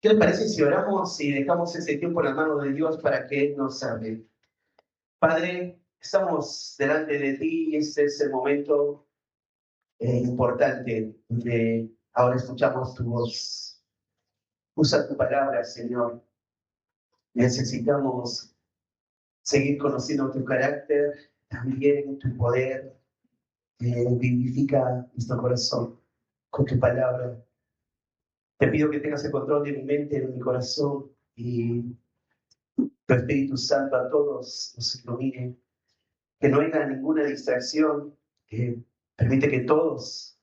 ¿Qué les parece si oramos y dejamos ese tiempo en la mano de Dios para que Él nos hable? Padre, estamos delante de ti y este es el momento importante donde ahora escuchamos tu voz. Usa tu palabra, Señor. Necesitamos seguir conociendo tu carácter, también tu poder. Vivifica nuestro corazón con tu palabra. Te pido que tengas el control de mi mente, de mi corazón y tu Espíritu Santo a todos nos ilumine. Que no haya ninguna distracción, que permite que todos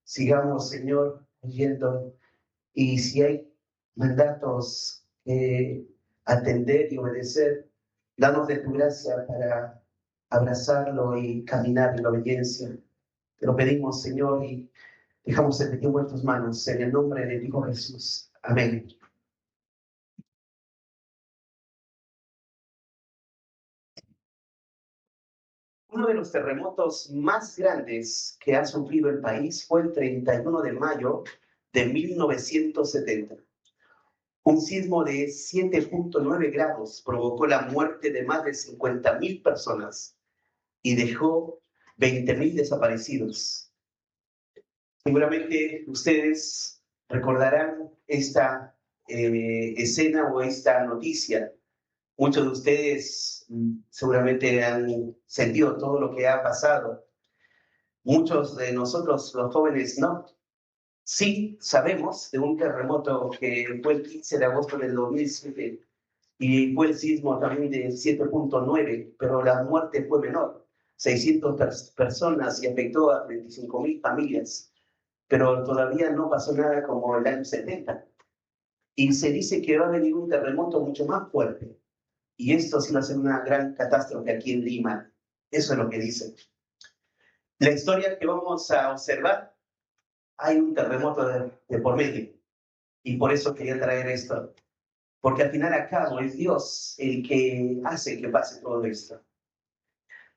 sigamos, Señor, oyendo. Y si hay mandatos que atender y obedecer, danos de tu gracia para abrazarlo y caminar en la obediencia. Te lo pedimos, Señor, y dejamos el tiempo en tus manos, en el nombre de Hijo Jesús. Amén. Uno de los terremotos más grandes que ha sufrido el país fue el 31 de mayo de 1970. Un sismo de 7.9 grados provocó la muerte de más de 50.000 personas y dejó 20.000 desaparecidos. Seguramente ustedes recordarán esta escena o esta noticia. Muchos de ustedes seguramente han sentido todo lo que ha pasado. Muchos de nosotros, los jóvenes, no. Sí sabemos de un terremoto que fue el 15 de agosto del 2007 y fue el sismo también de 7.9, pero la muerte fue menor, 600 personas y afectó a 25.000 familias, pero todavía no pasó nada como el año 70. Y se dice que va a venir un terremoto mucho más fuerte, y esto sí va a ser una gran catástrofe aquí en Lima. Eso es lo que dicen. La historia que vamos a observar, hay un terremoto de por medio, y por eso quería traer esto. Porque al final a cabo es Dios el que hace que pase todo esto.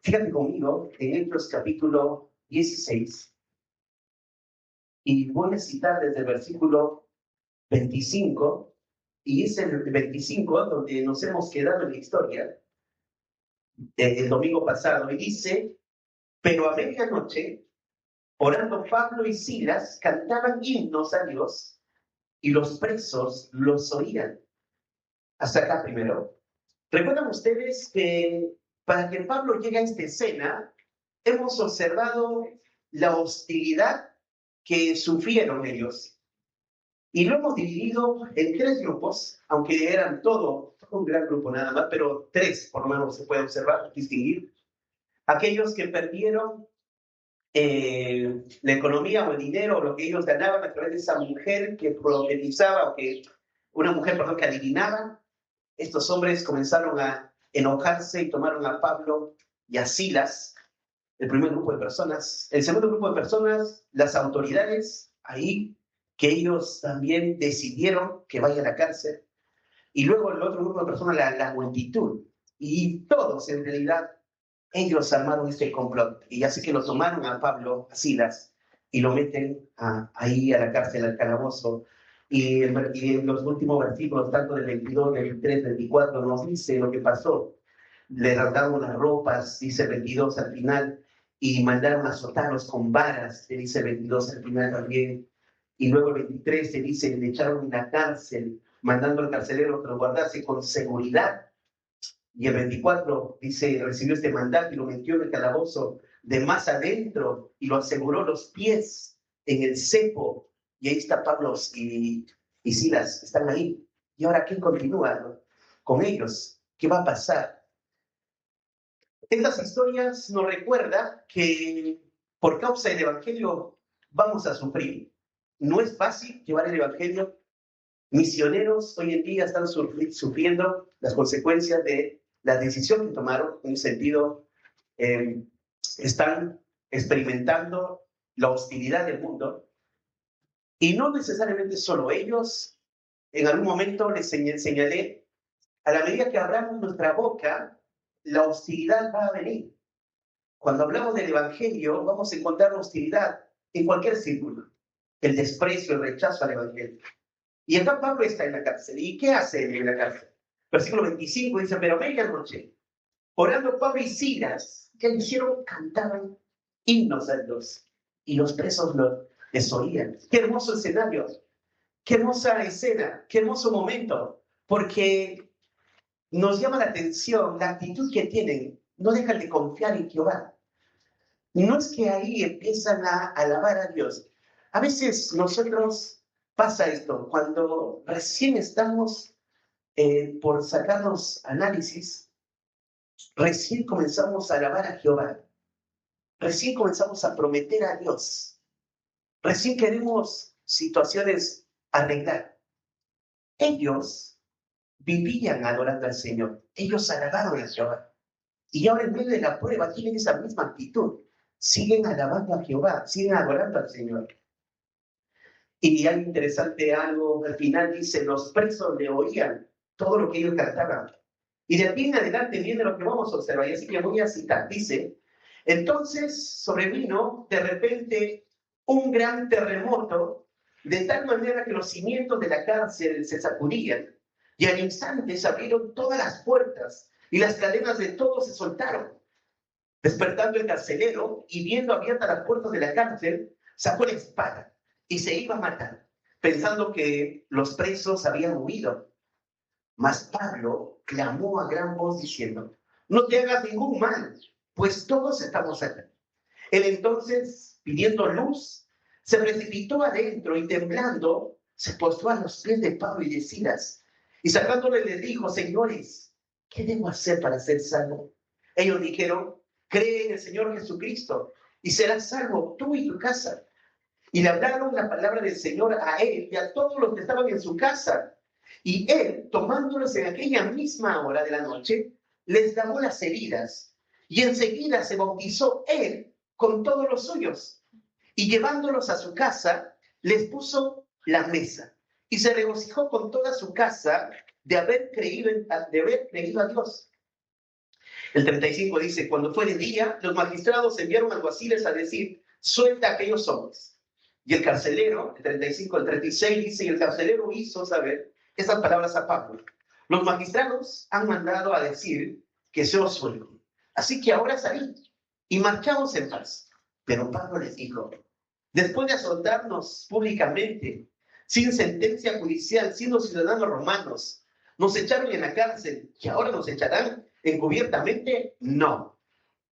Fíjate conmigo en Hechos capítulo 16, y voy a citar desde el versículo 25, y es el 25 donde nos hemos quedado en la historia el domingo pasado, y dice: pero a medianoche, orando Pablo y Silas, cantaban himnos a Dios, y los presos los oían. Hasta acá primero. ¿Recuerdan ustedes que para que Pablo llegue a esta escena, hemos observado la hostilidad que sufrieron ellos? Y lo hemos dividido en tres grupos, aunque eran todo un gran grupo nada más, pero tres por lo menos se puede observar, distinguir. Aquellos que perdieron la economía o el dinero o lo que ellos ganaban a través de esa mujer que profetizaba, o que una mujer, perdón, que adivinaba. Estos hombres comenzaron a enojarse y tomaron a Pablo y a Silas, el primer grupo de personas. El segundo grupo de personas, las autoridades, ahí, que ellos también decidieron que vaya a la cárcel. Y luego el otro grupo de personas, la multitud. Y todos, en realidad, ellos armaron este complot. Y así que lo tomaron a Pablo, a Silas, y lo meten ahí a la cárcel, al calabozo. Y en los últimos versículos, tanto del 22, del 23, del 24, nos dice lo que pasó. Le rasgaron las ropas, dice el 22 al final, y mandaron a azotarlos con varas, se dice el 22 al final también. Y luego el 23 se dice, le echaron en la cárcel, mandando al carcelero que lo guardase con seguridad. Y el 24 dice, recibió este mandato y lo metió en el calabozo de más adentro y lo aseguró los pies en el cepo. Y ahí está Pablo y Silas, están ahí. Y ahora, ¿quién continúa con ellos? ¿Qué va a pasar? Estas historias nos recuerdan que por causa del Evangelio vamos a sufrir. No es fácil llevar el Evangelio. Misioneros hoy en día están sufriendo las consecuencias de la decisión que tomaron. En un sentido, están experimentando la hostilidad del mundo. Y no necesariamente solo ellos. En algún momento les señalé, a la medida que abramos nuestra boca, la hostilidad va a venir. Cuando hablamos del Evangelio, vamos a encontrar hostilidad en cualquier círculo. El desprecio, el rechazo al Evangelio. Y acá Pablo está en la cárcel. ¿Y qué hace en la cárcel? Versículo 25 dice, pero medianoche, orando Pablo y Silas, ¿qué hicieron? Cantaban himnos a Dios. Y los presos les oían. Qué hermoso escenario, qué hermosa escena, qué hermoso momento. Porque nos llama la atención la actitud que tienen. No dejan de confiar en Jehová. No es que ahí empiezan a alabar a Dios. A veces nosotros pasa esto, cuando recién estamos por sacarnos análisis, recién comenzamos a alabar a Jehová, recién comenzamos a prometer a Dios, recién queremos situaciones arreglar. Ellos vivían adorando al Señor, ellos alabaron a Jehová. Y ahora en medio de la prueba tienen esa misma actitud. Siguen alabando a Jehová, siguen adorando al Señor. Y hay interesante algo, al final dice, los presos le oían todo lo que ellos cantaban. Y de aquí en adelante viene lo que vamos a observar, y así que voy a citar. Dice, entonces sobrevino de repente un gran terremoto, de tal manera que los cimientos de la cárcel se sacudían, y al instante se abrieron todas las puertas, y las cadenas de todos se soltaron. Despertando el carcelero y viendo abiertas las puertas de la cárcel, sacó la espada y se iba a matar, pensando que los presos habían huido. Mas Pablo clamó a gran voz diciendo, no te hagas ningún mal, pues todos estamos acá. Él entonces, pidiendo luz, se precipitó adentro y temblando, se postró a los pies de Pablo y de Silas. Y sacándole les dijo, señores, ¿qué debo hacer para ser salvo? Ellos dijeron, cree en el Señor Jesucristo y serás salvo tú y tu casa. Y le hablaron la palabra del Señor a él y a todos los que estaban en su casa. Y él, tomándolos en aquella misma hora de la noche, les lavó las heridas. Y enseguida se bautizó él con todos los suyos. Y llevándolos a su casa, les puso la mesa. Y se regocijó con toda su casa de haber creído a Dios. El 35 dice, cuando fue de día, los magistrados enviaron alguaciles a decir, suelta a aquellos hombres. Y el carcelero, el 35, el 36 dice, y el carcelero hizo saber esas palabras a Pablo. Los magistrados han mandado a decir que se os suelte. Así que ahora salid y marchaos en paz. Pero Pablo les dijo, después de azotarnos públicamente, sin sentencia judicial, siendo ciudadanos romanos, nos echaron en la cárcel y ahora nos echarán encubiertamente. No.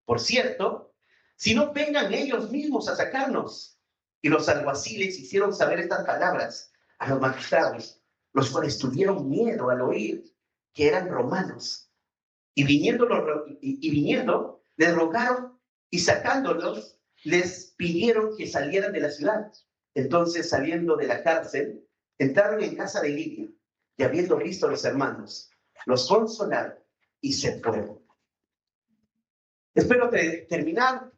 Por cierto, si no vengan ellos mismos a sacarnos. Y los alguaciles hicieron saber estas palabras a los magistrados, los cuales tuvieron miedo al oír que eran romanos. Y viniendo, les rogaron y sacándolos, les pidieron que salieran de la ciudad. Entonces, saliendo de la cárcel, entraron en casa de Lidia y habiendo visto a los hermanos, los consolaron y se fueron. Espero terminar.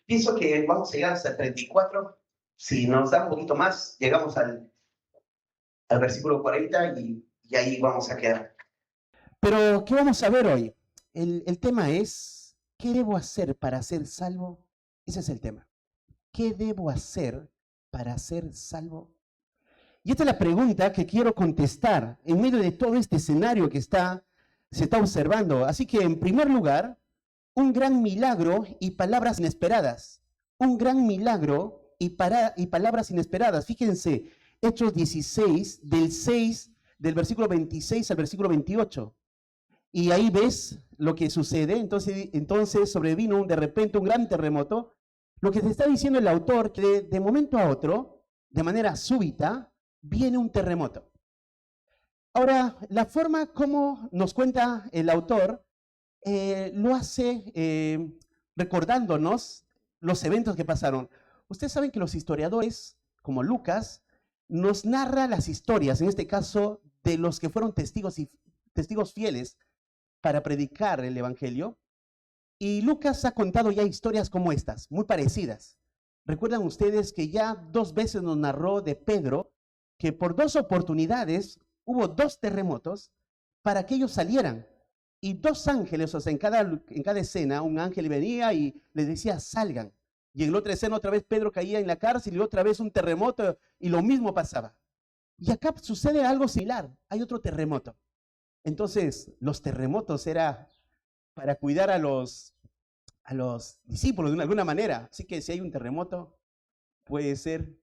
Pienso que vamos a llegar hasta el 34. Si nos da un poquito más, llegamos al versículo 40 y ahí vamos a quedar. Pero, ¿qué vamos a ver hoy? El tema es, ¿qué debo hacer para ser salvo? Ese es el tema. ¿Qué debo hacer para ser salvo? Y esta es la pregunta que quiero contestar en medio de todo este escenario que se está observando. Así que, en primer lugar, un gran milagro y palabras inesperadas. Un gran milagro y palabras inesperadas. Fíjense, Hechos 16, del versículo 26 al versículo 28. Y ahí ves lo que sucede. Entonces sobrevino de repente un gran terremoto. Lo que te está diciendo el autor, que de momento a otro, de manera súbita, viene un terremoto. Ahora, la forma como nos cuenta el autor lo hace recordándonos los eventos que pasaron. Ustedes saben que los historiadores, como Lucas, nos narra las historias, en este caso, de los que fueron testigos fieles para predicar el evangelio. Y Lucas ha contado ya historias como estas, muy parecidas. Recuerdan ustedes que ya 2 veces nos narró de Pedro que por 2 oportunidades hubo 2 terremotos para que ellos salieran. Y 2 ángeles, o sea, en cada escena, un ángel venía y les decía, salgan. Y en la otra escena, otra vez Pedro caía en la cárcel y otra vez un terremoto y lo mismo pasaba. Y acá sucede algo similar, hay otro terremoto. Entonces, los terremotos era para cuidar a los discípulos de alguna manera. Así que si hay un terremoto, puede ser,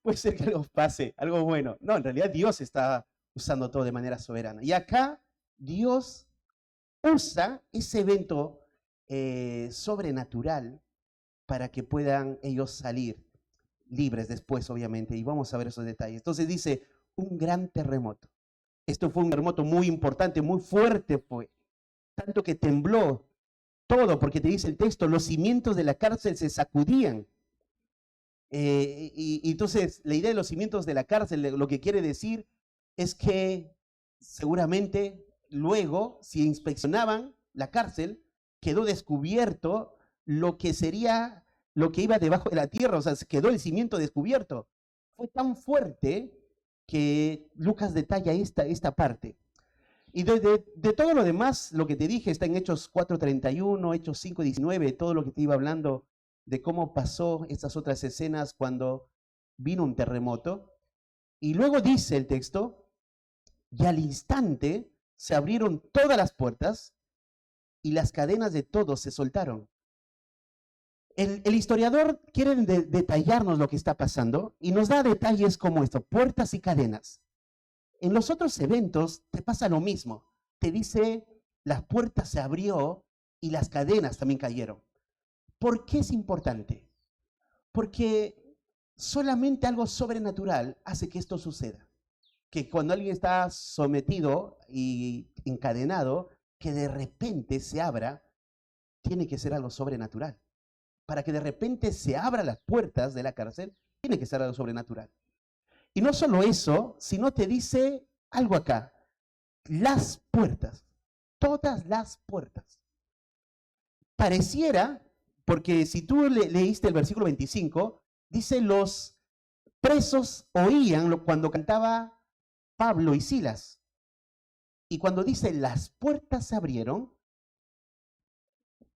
puede ser que algo pase, algo bueno. No, en realidad Dios está usando todo de manera soberana. Y acá Dios usa ese evento sobrenatural para que puedan ellos salir libres después, obviamente. Y vamos a ver esos detalles. Entonces dice, un gran terremoto. Esto fue un terremoto muy importante, muy fuerte fue. Tanto que tembló todo, porque te dice el texto, los cimientos de la cárcel se sacudían. Y entonces la idea de los cimientos de la cárcel, lo que quiere decir es que seguramente luego, si inspeccionaban la cárcel, quedó descubierto lo que sería, lo que iba debajo de la tierra, o sea, quedó el cimiento descubierto. Fue tan fuerte que Lucas detalla esta parte. Y de todo lo demás, lo que te dije está en Hechos 4:31, Hechos 5:19, todo lo que te iba hablando de cómo pasó estas otras escenas cuando vino un terremoto. Y luego dice el texto, y al instante se abrieron todas las puertas y las cadenas de todos se soltaron. El historiador quiere detallarnos lo que está pasando y nos da detalles como esto, puertas y cadenas. En los otros eventos te pasa lo mismo. Te dice, las puertas se abrió y las cadenas también cayeron. ¿Por qué es importante? Porque solamente algo sobrenatural hace que esto suceda. Que cuando alguien está sometido y encadenado, que de repente se abra, tiene que ser algo sobrenatural. Para que de repente se abran las puertas de la cárcel, tiene que ser algo sobrenatural. Y no solo eso, sino te dice algo acá. Las puertas, todas las puertas. Pareciera, porque si tú leíste el versículo 25, dice los presos oían cuando cantaba Pablo y Silas. Y cuando dice las puertas se abrieron,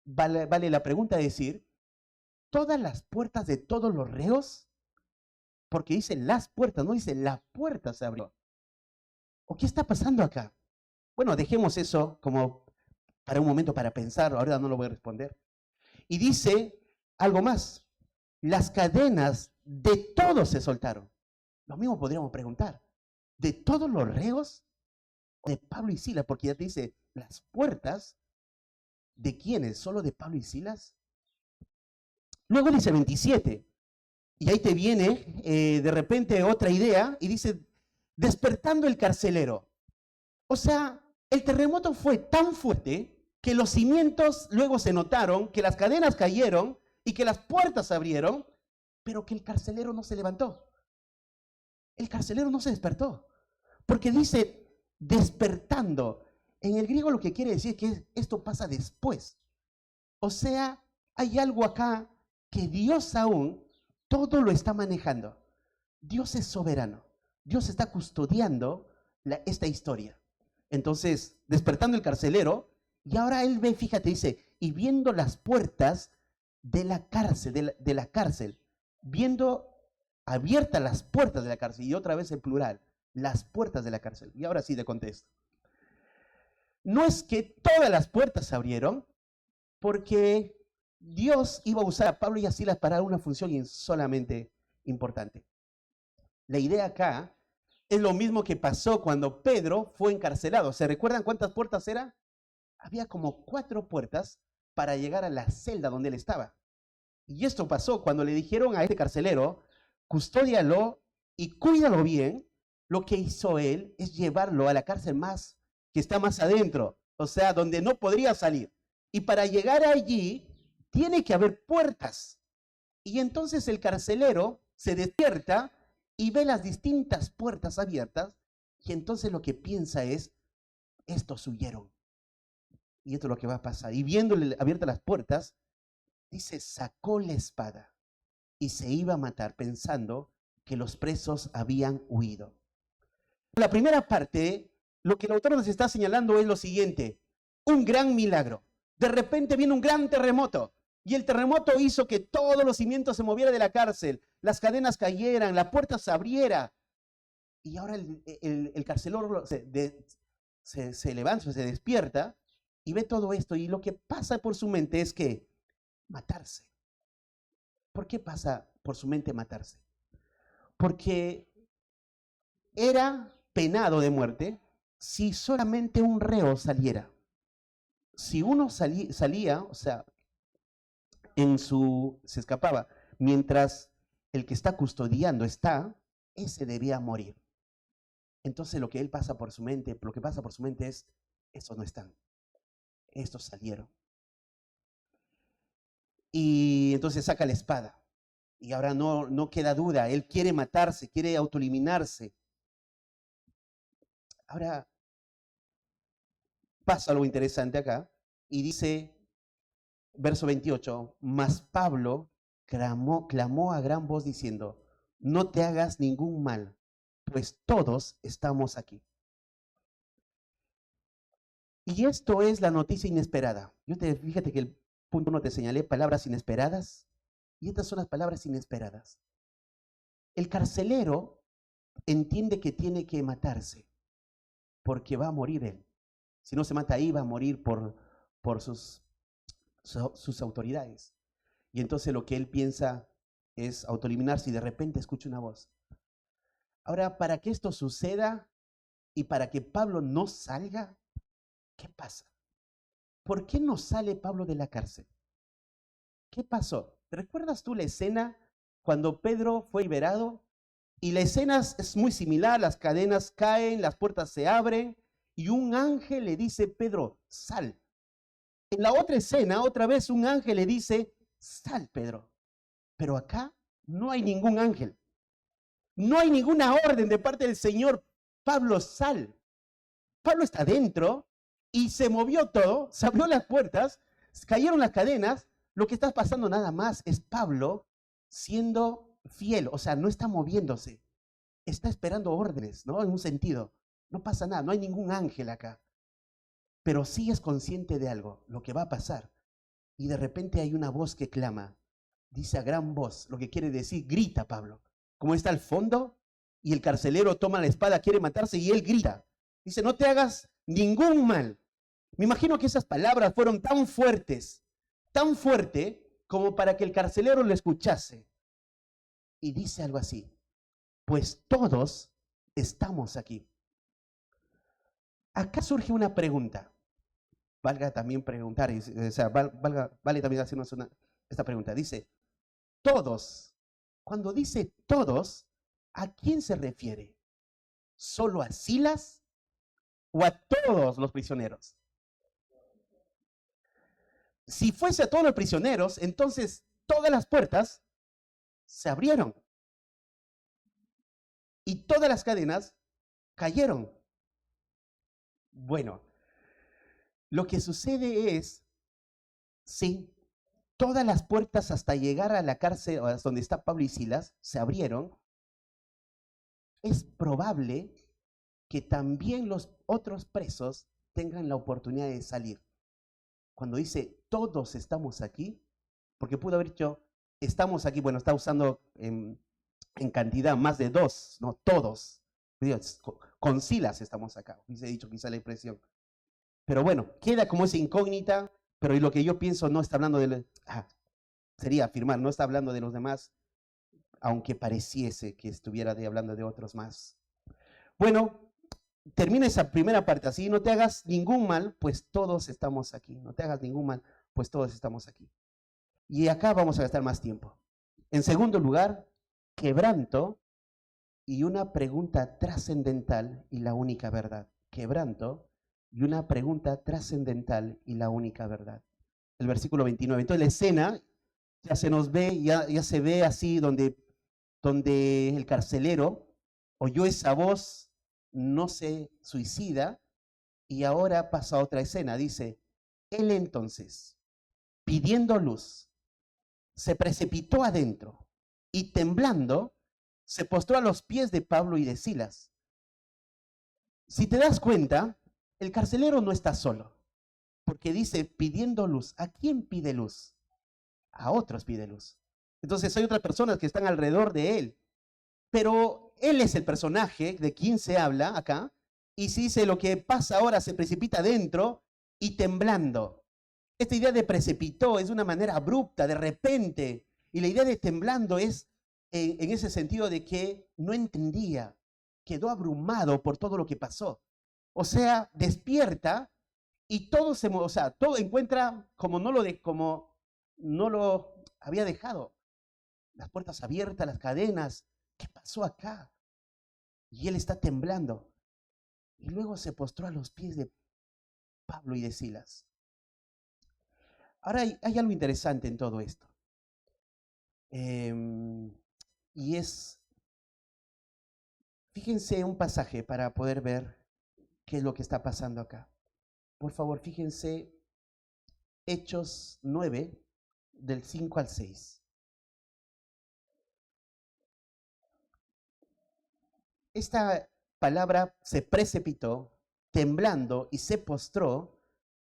vale la pregunta de decir, ¿todas las puertas de todos los reos? Porque dice las puertas, no dice la puerta se abrió. ¿O qué está pasando acá? Bueno, dejemos eso como para un momento para pensar, ahora no lo voy a responder. Y dice algo más, las cadenas de todos se soltaron. Lo mismo podríamos preguntar, ¿de todos los reos? ¿O de Pablo y Silas? Porque ya te dice, las puertas, ¿de quiénes? ¿Solo de Pablo y Silas? Luego dice 27, y ahí te viene de repente otra idea, y dice, despertando el carcelero. O sea, el terremoto fue tan fuerte que los cimientos luego se notaron, que las cadenas cayeron y que las puertas se abrieron, pero que el carcelero no se levantó. El carcelero no se despertó, porque dice despertando. En el griego lo que quiere decir es que esto pasa después. O sea, hay algo acá que Dios aún todo lo está manejando. Dios es soberano. Dios está custodiando esta historia. Entonces, despertando el carcelero, y ahora él ve, fíjate, dice, y viendo las puertas de la cárcel, viendo abiertas las puertas de la cárcel, y otra vez en plural, las puertas de la cárcel. Y ahora sí de contesto. No es que todas las puertas se abrieron, porque Dios iba a usar a Pablo y a Silas para una función solamente importante. La idea acá es lo mismo que pasó cuando Pedro fue encarcelado. ¿Se recuerdan cuántas puertas eran? Había como 4 puertas para llegar a la celda donde él estaba. Y esto pasó cuando le dijeron a este carcelero, custódialo y cuídalo bien. Lo que hizo él es llevarlo a la cárcel que está más adentro, o sea, donde no podría salir. Y para llegar allí, tiene que haber puertas. Y entonces el carcelero se despierta y ve las distintas puertas abiertas, y entonces lo que piensa es, estos huyeron. Y esto es lo que va a pasar. Y viéndole abiertas las puertas, dice, sacó la espada y se iba a matar pensando que los presos habían huido. La primera parte, lo que el autor nos está señalando es lo siguiente, un gran milagro. De repente viene un gran terremoto Y el terremoto hizo que todos los cimientos se movieran de la cárcel, las cadenas cayeran, la puerta se abriera. Y ahora el carcelero se levanta, se despierta y ve todo esto. Y lo que pasa por su mente es que matarse. ¿Por qué pasa por su mente matarse? Porque era penado de muerte si solamente un reo saliera. Si uno salía, o sea, se escapaba, mientras el que está custodiando está, ese debía morir. Entonces lo que pasa por su mente es, estos no están, estos salieron. Y entonces saca la espada. Y ahora no queda duda, él quiere matarse, quiere autoeliminarse. Ahora pasa algo interesante acá y dice, verso 28, mas Pablo clamó a gran voz diciendo, no te hagas ningún mal, pues todos estamos aquí. Y esto es la noticia inesperada. Fíjate que el punto 1 te señalé palabras inesperadas, y estas son las palabras inesperadas. El carcelero entiende que tiene que matarse, porque va a morir él. Si no se mata ahí, va a morir por sus autoridades. Y entonces lo que él piensa es autoeliminarse y de repente escucha una voz. Ahora, para que esto suceda y para que Pablo no salga, ¿qué pasa? ¿Por qué no sale Pablo de la cárcel? ¿Qué pasó? ¿Te recuerdas tú la escena cuando Pedro fue liberado? Y la escena es muy similar, las cadenas caen, las puertas se abren y un ángel le dice, Pedro, sal. En la otra escena, otra vez un ángel le dice, sal, Pedro. Pero acá no hay ningún ángel. No hay ninguna orden de parte del Señor. Pablo, sal. Pablo está dentro y se movió todo, se abrió las puertas, cayeron las cadenas. Lo que está pasando nada más es Pablo siendo fiel, o sea, no está moviéndose. Está esperando órdenes, ¿no? En un sentido. No pasa nada, no hay ningún ángel acá. Pero sí es consciente de algo, lo que va a pasar. Y de repente hay una voz que clama, dice a gran voz, lo que quiere decir, grita Pablo. Como está al fondo y el carcelero toma la espada, quiere matarse y él grita. Dice, no te hagas ningún mal. Me imagino que esas palabras fueron tan fuertes, tan fuerte como para que el carcelero lo escuchase. Y dice algo así, pues todos estamos aquí. Acá surge una pregunta. Valga también preguntar, o sea, vale también hacernos esta pregunta. Dice, todos. Cuando dice todos, ¿a quién se refiere? ¿Solo a Silas o a todos los prisioneros? Si fuese a todos los prisioneros, entonces todas las puertas se abrieron y todas las cadenas cayeron. Bueno, lo que sucede es, sí, todas las puertas hasta llegar a la cárcel donde está Pablo y Silas se abrieron. Es probable que también los otros presos tengan la oportunidad de salir. Cuando dice todos estamos aquí, porque pudo haber dicho estamos aquí, bueno, está usando en cantidad más de dos, no todos. Dios, con Silas estamos acá, hubiese dicho quizá la impresión. Pero bueno, queda como esa incógnita, pero lo que yo pienso no está hablando sería afirmar, no está hablando de los demás, aunque pareciese que estuviera hablando de otros más. Bueno, termina esa primera parte así, no te hagas ningún mal, pues todos estamos aquí. No te hagas ningún mal, pues todos estamos aquí. Y acá vamos a gastar más tiempo. En segundo lugar, quebranto y una pregunta trascendental y la única verdad. Quebranto y una pregunta trascendental y la única verdad. El versículo 29. Entonces la escena ya se nos ve, ya se ve así donde el carcelero oyó esa voz, no se suicida, y ahora pasa otra escena. Dice, él entonces, pidiendo luz, se precipitó adentro y temblando, se postró a los pies de Pablo y de Silas. Si te das cuenta, el carcelero no está solo, porque dice pidiendo luz. ¿A quién pide luz? a otros pide luz. Entonces hay otras personas que están alrededor de él. Pero él es el personaje de quien se habla acá. Y se dice lo que pasa ahora se precipita dentro y temblando. Esta idea de precipitó es de una manera abrupta, de repente. Y la idea de temblando es en ese sentido de que no entendía, quedó abrumado por todo lo que pasó. O sea, despierta y todo o sea, todo encuentra como como no lo había dejado. Las puertas abiertas, las cadenas. ¿Qué pasó acá? Y él está temblando. Y luego se postró a los pies de Pablo y de Silas. Ahora hay algo interesante en todo esto. Y es, fíjense un pasaje para poder ver qué es lo que está pasando acá. Por favor, fíjense Hechos 9, del 5 al 6. Esta palabra se precipitó, temblando y se postró,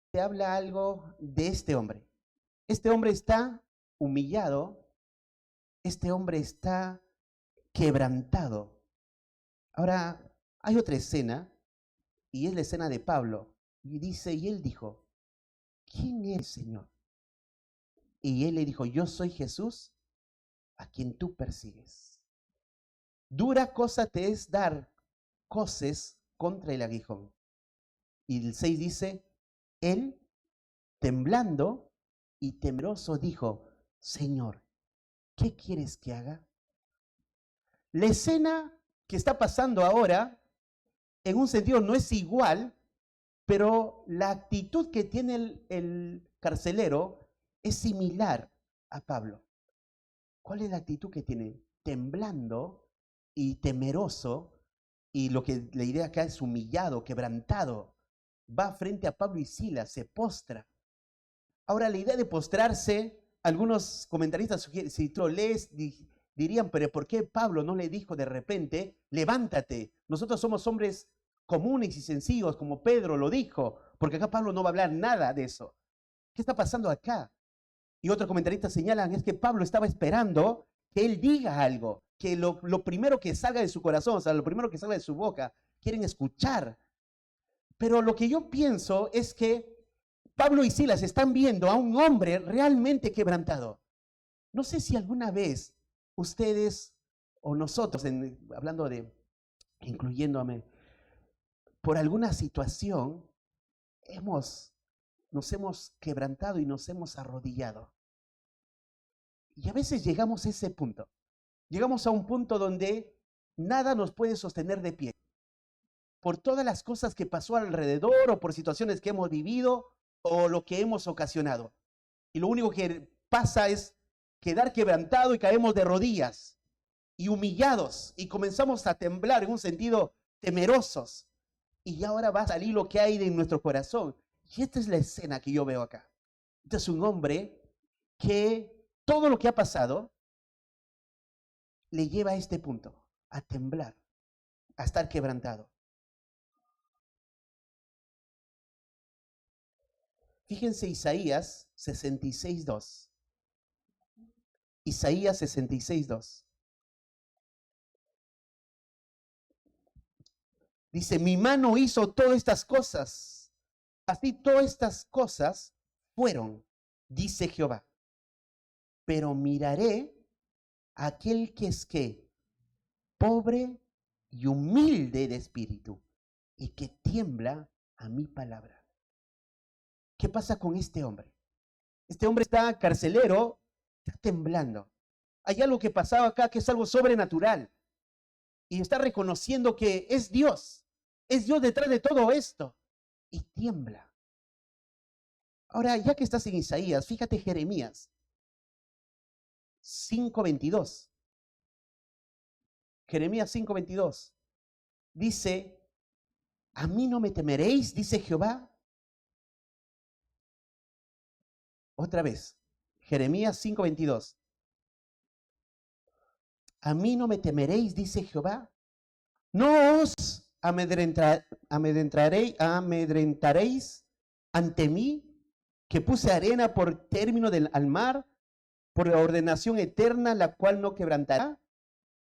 te habla algo de este hombre. Este hombre está humillado, este hombre está quebrantado. Ahora, hay otra escena, y es la escena de Pablo, y dice, y él dijo, ¿quién es, Señor? Y él le dijo, yo soy Jesús, a quien tú persigues. Dura cosa te es dar coces contra el aguijón. Y el 6 dice, él, temblando y temeroso, dijo, Señor, ¿qué quieres que haga? La escena que está pasando ahora, en un sentido, no es igual, pero la actitud que tiene el carcelero es similar a Pablo. ¿Cuál es la actitud que tiene? Temblando y temeroso, y lo que la idea acá es humillado, quebrantado. Va frente a Pablo y Silas, se postra. Ahora, la idea de postrarse, algunos comentaristas sugieren, si tú lo lees, dirían, pero ¿por qué Pablo no le dijo de repente, levántate? Nosotros somos hombres comunes y sencillos, como Pedro lo dijo, porque acá Pablo no va a hablar nada de eso. ¿Qué está pasando acá? Y otros comentaristas señalan es que Pablo estaba esperando que él diga algo, que lo primero que salga de su corazón, o sea, lo primero que salga de su boca, quieren escuchar. Pero lo que yo pienso es que Pablo y Silas están viendo a un hombre realmente quebrantado. No sé si alguna vez ustedes o nosotros, hablando de, incluyéndome, por alguna situación, nos hemos quebrantado y nos hemos arrodillado. Y a veces llegamos a ese punto. Llegamos a un punto donde nada nos puede sostener de pie. Por todas las cosas que pasó alrededor o por situaciones que hemos vivido o lo que hemos ocasionado. Y lo único que pasa es quedar quebrantado y caemos de rodillas y humillados y comenzamos a temblar en un sentido temerosos. Y ahora va a salir lo que hay en nuestro corazón. Y esta es la escena que yo veo acá. Este es un hombre que todo lo que ha pasado le lleva a este punto, a temblar, a estar quebrantado. Fíjense Isaías 66:2. Isaías 66:2. Dice, mi mano hizo todas estas cosas. Así todas estas cosas fueron, dice Jehová. Pero miraré a aquel que es pobre y humilde de espíritu y que tiembla a mi palabra. ¿Qué pasa con este hombre? Este hombre está carcelero, está temblando. Hay algo que pasaba acá que es algo sobrenatural. Y está reconociendo que es Dios detrás de todo esto. Y tiembla. Ahora, ya que estás en Isaías, fíjate Jeremías 5:22. Jeremías 5:22. Dice, a mí no me temeréis, dice Jehová. Otra vez, Jeremías 5:22. A mí no me temeréis, dice Jehová. No os amedrentaréis ante mí, que puse arena por término al mar, por ordenación eterna, la cual no quebrantará.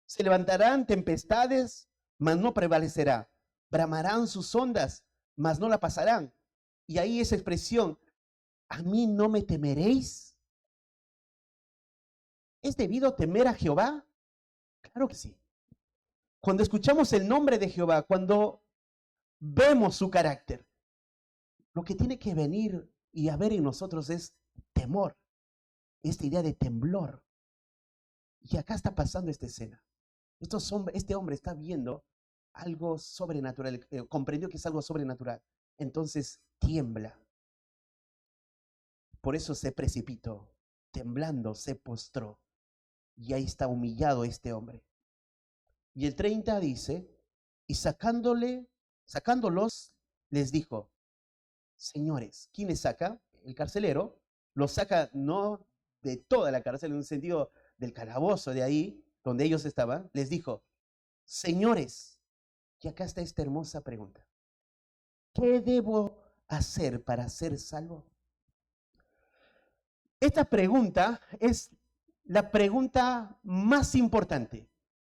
Se levantarán tempestades, mas no prevalecerá. Bramarán sus ondas, mas no la pasarán. Y ahí esa expresión, ¿a mí no me temeréis? ¿Es debido temer a Jehová? Claro que sí. Cuando escuchamos el nombre de Jehová, cuando vemos su carácter, lo que tiene que venir y haber en nosotros es temor, esta idea de temblor. Y acá está pasando esta escena. Este hombre está viendo algo sobrenatural, comprendió que es algo sobrenatural. Entonces tiembla. Por eso se precipitó, temblando, se postró. Y ahí está humillado este hombre. Y el 30 dice, y sacándolos, les dijo, señores, ¿quién les saca? El carcelero. Los saca no de toda la cárcel, en un sentido del calabozo de ahí, donde ellos estaban. Les dijo, señores, y acá está esta hermosa pregunta. ¿Qué debo hacer para ser salvo? Esta pregunta es la pregunta más importante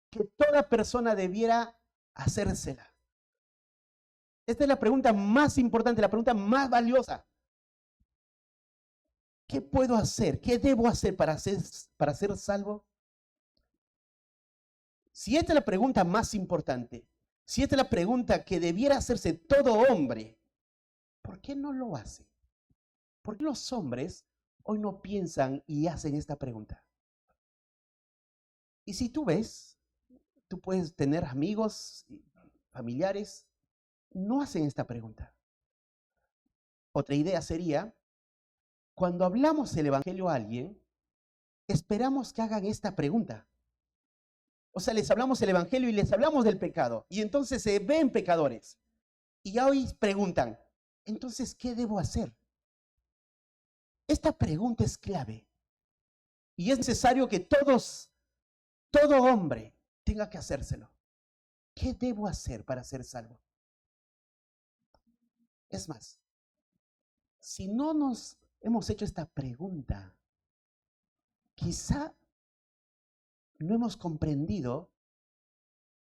que toda persona debiera hacérsela. Esta es la pregunta más importante, la pregunta más valiosa. ¿Qué puedo hacer? ¿Qué debo hacer para ser salvo? Si esta es la pregunta más importante, si esta es la pregunta que debiera hacerse todo hombre, ¿por qué no lo hace? ¿Por qué los hombres hoy no piensan y hacen esta pregunta? Y si tú ves, tú puedes tener amigos, familiares, no hacen esta pregunta. Otra idea sería, cuando hablamos el evangelio a alguien, esperamos que hagan esta pregunta. O sea, les hablamos el evangelio y les hablamos del pecado. Y entonces se ven pecadores. Y hoy preguntan, entonces, ¿qué debo hacer? Esta pregunta es clave. Y es necesario que todo hombre tenga que hacérselo. ¿Qué debo hacer para ser salvo? Es más, si no nos hemos hecho esta pregunta, quizá no hemos comprendido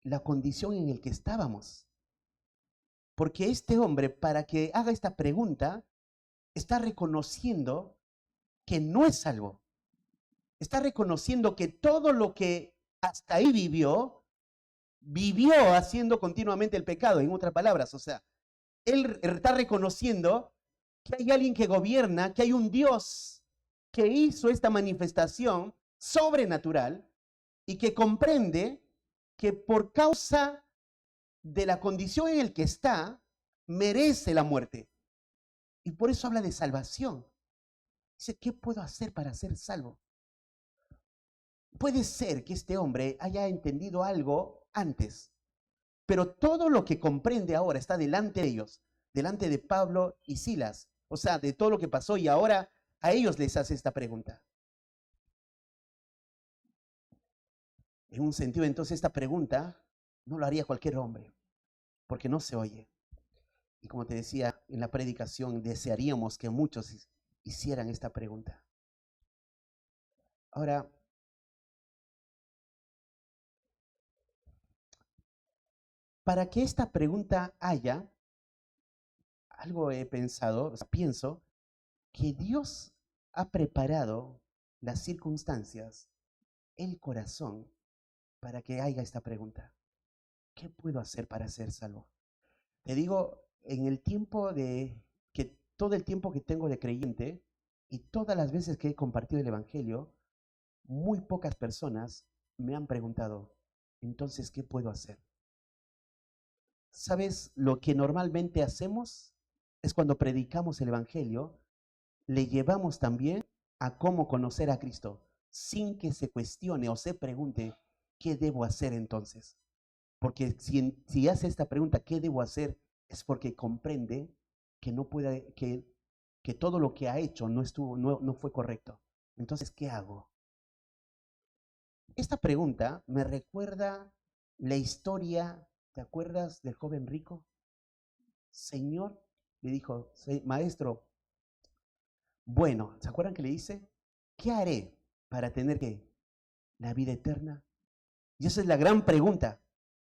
la condición en la que estábamos. Porque este hombre, para que haga esta pregunta, está reconociendo que no es salvo. Está reconociendo que todo lo que hasta ahí vivió haciendo continuamente el pecado, en otras palabras. O sea, él está reconociendo que hay alguien que gobierna, que hay un Dios que hizo esta manifestación sobrenatural y que comprende que por causa de la condición en la que está, merece la muerte. Y por eso habla de salvación. Dice, ¿qué puedo hacer para ser salvo? Puede ser que este hombre haya entendido algo antes, pero todo lo que comprende ahora está delante de ellos, delante de Pablo y Silas. O sea, de todo lo que pasó y ahora a ellos les hace esta pregunta. En un sentido, entonces, esta pregunta no lo haría cualquier hombre, porque no se oye. Y como te decía en la predicación, desearíamos que muchos hicieran esta pregunta. Ahora, para que esta pregunta haya, algo he pensado, o sea, pienso que Dios ha preparado las circunstancias, el corazón, para que haya esta pregunta. ¿Qué puedo hacer para ser salvo? Te digo, en el tiempo todo el tiempo que tengo de creyente y todas las veces que he compartido el evangelio, muy pocas personas me han preguntado, entonces, ¿qué puedo hacer? ¿Sabes? Lo que normalmente hacemos es cuando predicamos el evangelio, le llevamos también a cómo conocer a Cristo, sin que se cuestione o se pregunte, ¿qué debo hacer entonces? Porque si hace esta pregunta, ¿qué debo hacer? Es porque comprende que no puede, que todo lo que ha hecho no fue correcto. Entonces, ¿qué hago? Esta pregunta me recuerda la historia, ¿te acuerdas del joven rico? Señor, le dijo, maestro, bueno, ¿se acuerdan que le dice? ¿Qué haré para tener ¿qué? La vida eterna. Y esa es la gran pregunta.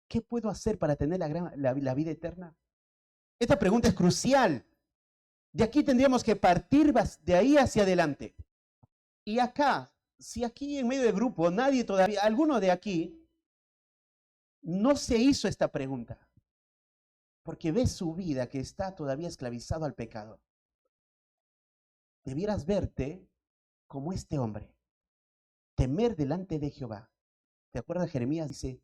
¿Qué puedo hacer para tener la vida eterna? Esta pregunta es crucial. De aquí tendríamos que partir de ahí hacia adelante. Y acá, si aquí en medio del grupo nadie todavía, alguno de aquí, no se hizo esta pregunta, porque ve su vida que está todavía esclavizado al pecado, debieras verte como este hombre, temer delante de Jehová. ¿Te acuerdas? Jeremías dice,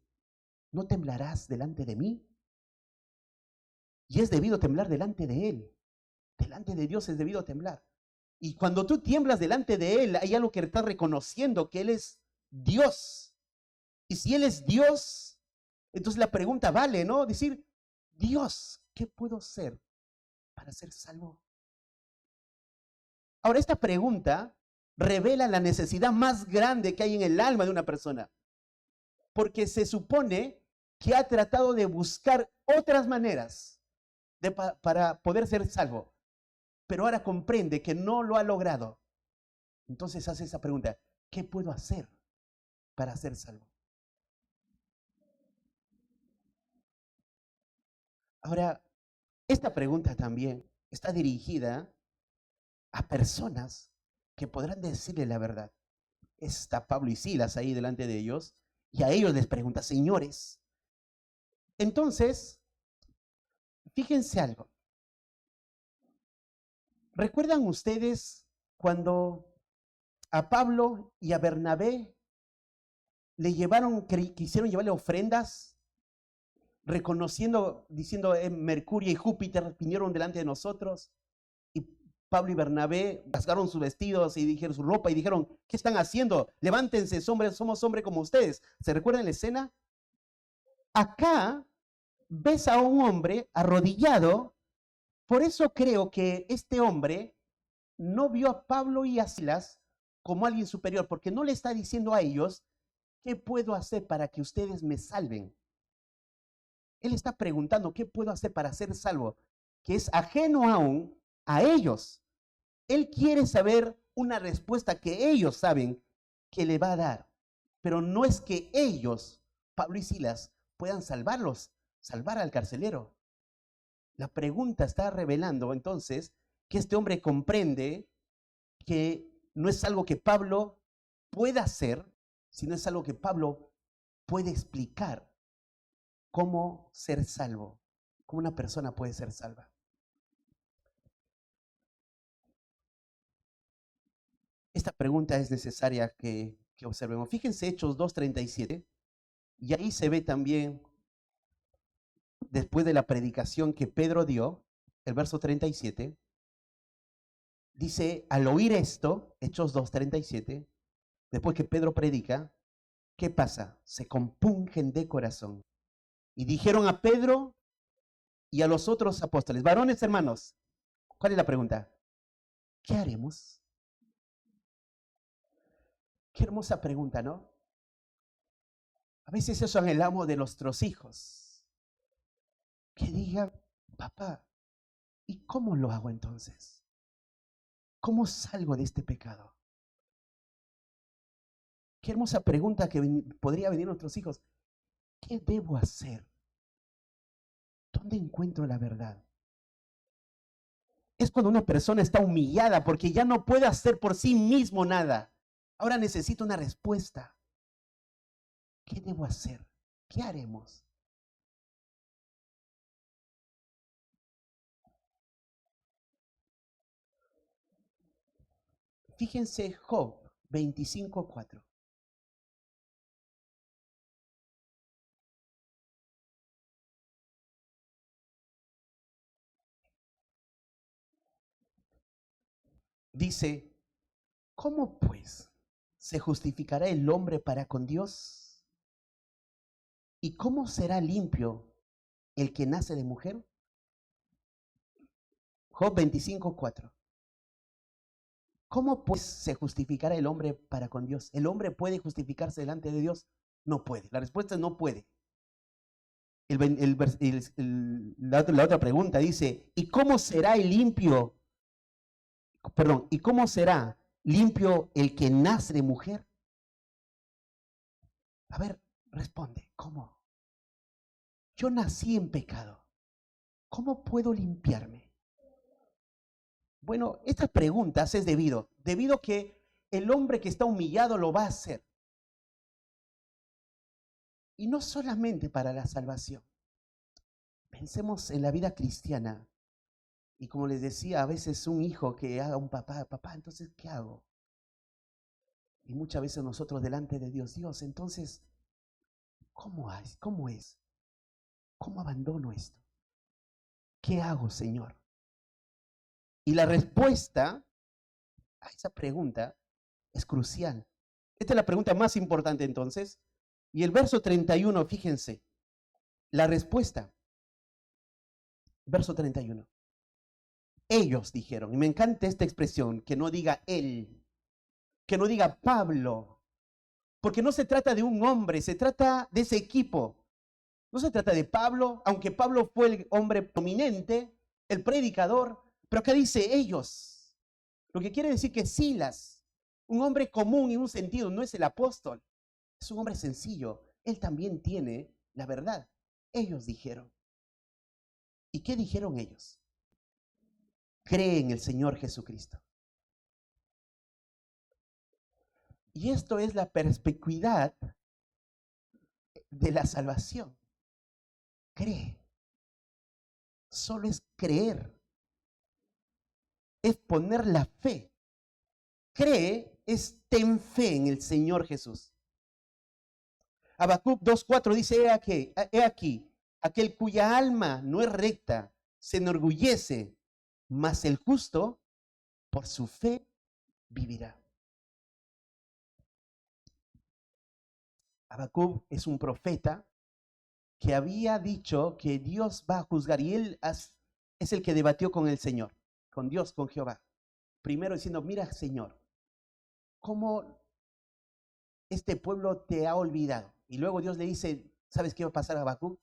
¿no temblarás delante de mí? Y es debido temblar delante de Él. Delante de Dios es debido temblar. Y cuando tú tiemblas delante de Él, hay algo que estás reconociendo, que Él es Dios. Y si Él es Dios, entonces la pregunta vale, ¿no? Decir, Dios, ¿qué puedo hacer para ser salvo? Ahora, esta pregunta revela la necesidad más grande que hay en el alma de una persona. Porque se supone que ha tratado de buscar otras maneras para poder ser salvo. Pero ahora comprende que no lo ha logrado. Entonces hace esa pregunta, ¿qué puedo hacer para ser salvo? Ahora, esta pregunta también está dirigida a personas que podrán decirle la verdad. Está Pablo y Silas ahí delante de ellos y a ellos les pregunta, señores. Entonces, fíjense algo. ¿Recuerdan ustedes cuando a Pablo y a Bernabé le llevaron, quisieron llevarle ofrendas, reconociendo, diciendo, Mercurio y Júpiter vinieron delante de nosotros? Y Pablo y Bernabé rasgaron sus vestidos y dijeron su ropa y dijeron, ¿qué están haciendo? Levántense, somos hombres como ustedes. ¿Se recuerdan la escena? Acá ves a un hombre arrodillado. Por eso creo que este hombre no vio a Pablo y a Silas como alguien superior, porque no le está diciendo a ellos, ¿qué puedo hacer para que ustedes me salven? Él está preguntando, ¿qué puedo hacer para ser salvo? Que es ajeno aún a ellos. Él quiere saber una respuesta que ellos saben que le va a dar, pero no es que ellos, Pablo y Silas, puedan salvar al carcelero. La pregunta está revelando entonces que este hombre comprende que no es algo que Pablo pueda hacer, sino es algo que Pablo puede explicar cómo ser salvo, cómo una persona puede ser salva. Esta pregunta es necesaria que observemos. Fíjense Hechos 2:37, y ahí se ve también, después de la predicación que Pedro dio, el verso 37, dice, al oír esto, Hechos 2:37, después que Pedro predica, ¿qué pasa? Se compungen de corazón. Y dijeron a Pedro y a los otros apóstoles, varones hermanos, ¿cuál es la pregunta? ¿Qué haremos? Qué hermosa pregunta, ¿no? A veces eso anhelamos de nuestros hijos. Que digan, papá, ¿y cómo lo hago entonces? ¿Cómo salgo de este pecado? Qué hermosa pregunta que podría venir a nuestros hijos. ¿Qué debo hacer? ¿Dónde encuentro la verdad? Es cuando una persona está humillada porque ya no puede hacer por sí mismo nada. Ahora necesito una respuesta. ¿Qué debo hacer? ¿Qué haremos? Fíjense Job 25:4. Dice, ¿cómo pues se justificará el hombre para con Dios? ¿Y cómo será limpio el que nace de mujer? Job 25:4. ¿Cómo pues se justificará el hombre para con Dios? ¿El hombre puede justificarse delante de Dios? No puede. La respuesta es no puede. La otra pregunta dice, ¿y cómo será el limpio? Perdón, ¿y cómo será limpio el que nace de mujer? A ver, responde, ¿cómo? Yo nací en pecado. ¿Cómo puedo limpiarme? Bueno, estas preguntas es debido que el hombre que está humillado lo va a hacer. Y no solamente para la salvación. Pensemos en la vida cristiana. Y como les decía, a veces un hijo que haga un papá, entonces, ¿qué hago? Y muchas veces nosotros delante de Dios, entonces, ¿cómo es? ¿Cómo abandono esto? ¿Qué hago, Señor? Y la respuesta a esa pregunta es crucial. Esta es la pregunta más importante entonces. Y el verso 31, fíjense, la respuesta. Verso 31. Ellos dijeron, y me encanta esta expresión, que no diga él, que no diga Pablo, porque no se trata de un hombre, se trata de ese equipo. No se trata de Pablo, aunque Pablo fue el hombre prominente, el predicador, pero acá dice ellos. Lo que quiere decir que Silas, un hombre común en un sentido, no es el apóstol, es un hombre sencillo. Él también tiene la verdad. Ellos dijeron. ¿Y qué dijeron ellos? Cree en el Señor Jesucristo. Y esto es la perspicuidad de la salvación. Cree. Solo es creer. Es poner la fe. Cree es ten fe en el Señor Jesús. Habacuc 2:4 dice, he aquí, aquel cuya alma no es recta, se enorgullece, mas el justo por su fe vivirá. Habacuc es un profeta que había dicho que Dios va a juzgar, y él es el que debatió con el Señor, con Dios, con Jehová. Primero diciendo, mira, Señor, cómo este pueblo te ha olvidado. Y luego Dios le dice, ¿sabes qué va a pasar a Habacuc?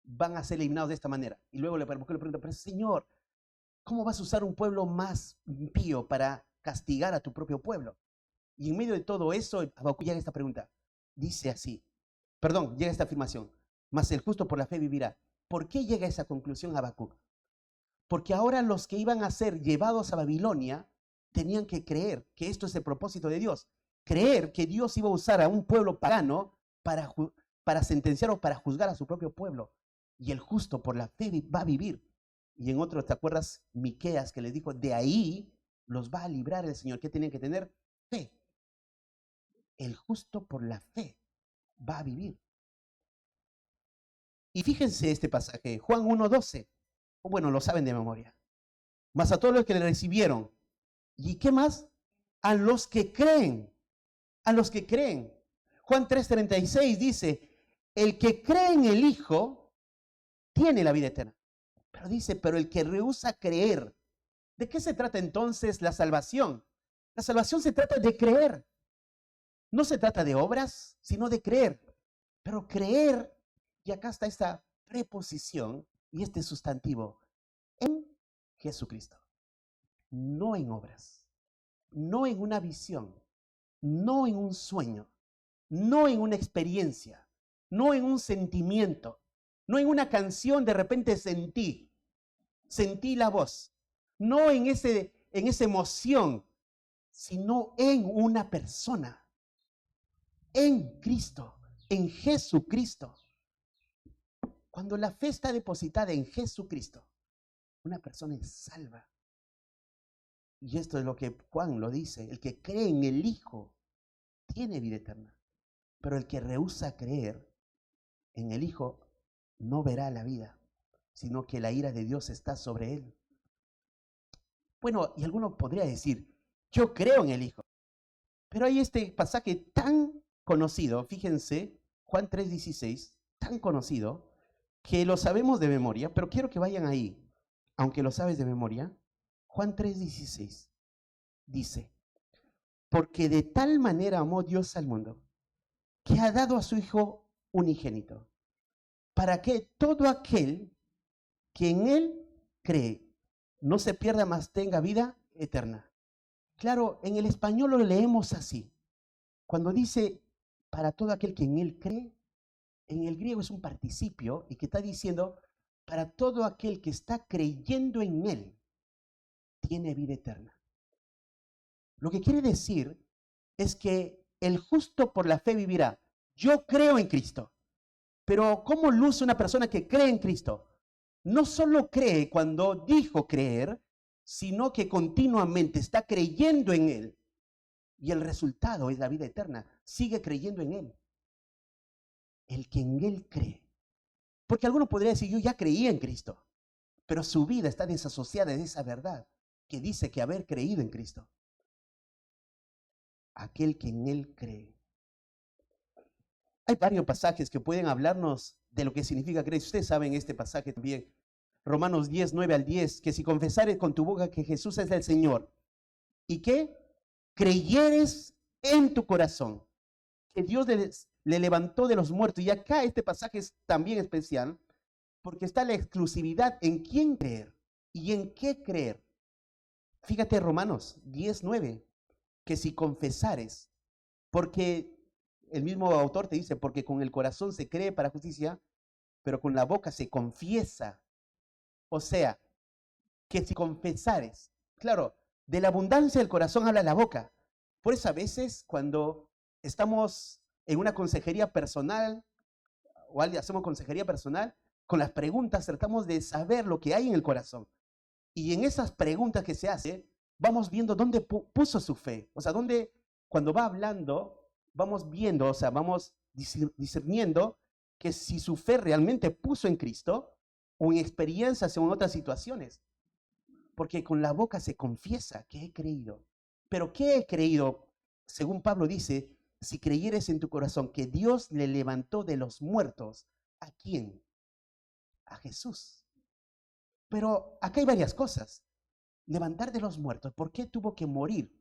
Van a ser eliminados de esta manera. Y luego le pregunta, pero Señor, ¿cómo vas a usar un pueblo más impío para castigar a tu propio pueblo? Y en medio de todo eso, Habacuc llega a esta pregunta. Dice así, llega a esta afirmación, mas el justo por la fe vivirá. ¿Por qué llega a esa conclusión Habacuc? Porque ahora los que iban a ser llevados a Babilonia tenían que creer que esto es el propósito de Dios. Creer que Dios iba a usar a un pueblo pagano para sentenciar o para juzgar a su propio pueblo. Y el justo por la fe va a vivir. Y en otro, ¿te acuerdas? Miqueas, que les dijo, de ahí los va a librar el Señor. ¿Qué tenían que tener? Fe. El justo por la fe va a vivir. Y fíjense este pasaje, Juan 1:12. Bueno, lo saben de memoria. Mas a todos los que le recibieron. ¿Y qué más? A los que creen. A los que creen. Juan 3:36 dice, el que cree en el Hijo tiene la vida eterna. Pero dice, pero el que rehúsa creer. ¿De qué se trata entonces la salvación? La salvación se trata de creer. No se trata de obras, sino de creer. Pero creer, y acá está esta preposición y este sustantivo, en Jesucristo. No en obras, no en una visión, no en un sueño, no en una experiencia, no en un sentimiento, no en una canción de repente sentí la voz, no en esa emoción, sino en una persona. En Cristo, en Jesucristo. Cuando la fe está depositada en Jesucristo, una persona es salva. Y esto es lo que Juan lo dice, el que cree en el Hijo tiene vida eterna. Pero el que rehúsa creer en el Hijo no verá la vida, sino que la ira de Dios está sobre él. Bueno, y alguno podría decir, yo creo en el Hijo. Pero hay este pasaje tan conocido, fíjense, Juan 3:16, tan conocido, que lo sabemos de memoria, pero quiero que vayan ahí, aunque lo sabes de memoria. Juan 3:16 dice, porque de tal manera amó Dios al mundo, que ha dado a su Hijo unigénito, para que todo aquel que en Él cree no se pierda, mas tenga vida eterna. Claro, en el español lo leemos así. Cuando dice para todo aquel que en él cree, en el griego es un participio y que está diciendo para todo aquel que está creyendo en él, tiene vida eterna. Lo que quiere decir es que el justo por la fe vivirá. Yo creo en Cristo, pero ¿cómo luce una persona que cree en Cristo? No solo cree cuando dijo creer, sino que continuamente está creyendo en Él. Y el resultado es la vida eterna. Sigue creyendo en Él. El que en Él cree. Porque alguno podría decir, yo ya creía en Cristo, pero su vida está desasociada de esa verdad que dice que haber creído en Cristo. Aquel que en Él cree. Hay varios pasajes que pueden hablarnos de lo que significa creer. Ustedes saben este pasaje también. Romanos 10, 9 al 10, que si confesares con tu boca que Jesús es el Señor y que creyeres en tu corazón que Dios le levantó de los muertos. Y acá este pasaje es también especial porque está la exclusividad en quién creer y en qué creer. Fíjate Romanos 10, 9, que si confesares, porque el mismo autor te dice, porque con el corazón se cree para justicia, pero con la boca se confiesa. O sea, que si confesares, claro, de la abundancia del corazón habla la boca. Por eso a veces cuando estamos en una consejería personal o hacemos consejería personal, con las preguntas tratamos de saber lo que hay en el corazón. Y en esas preguntas que se hace, vamos viendo dónde puso su fe. O sea, dónde, cuando va hablando, vamos viendo, o sea, vamos discerniendo que si su fe realmente puso en Cristo o en experiencias o en otras situaciones. Porque con la boca se confiesa que he creído. Pero ¿qué he creído? Según Pablo dice, si creyeres en tu corazón que Dios le levantó de los muertos, ¿a quién? A Jesús. Pero acá hay varias cosas. Levantar de los muertos, ¿por qué tuvo que morir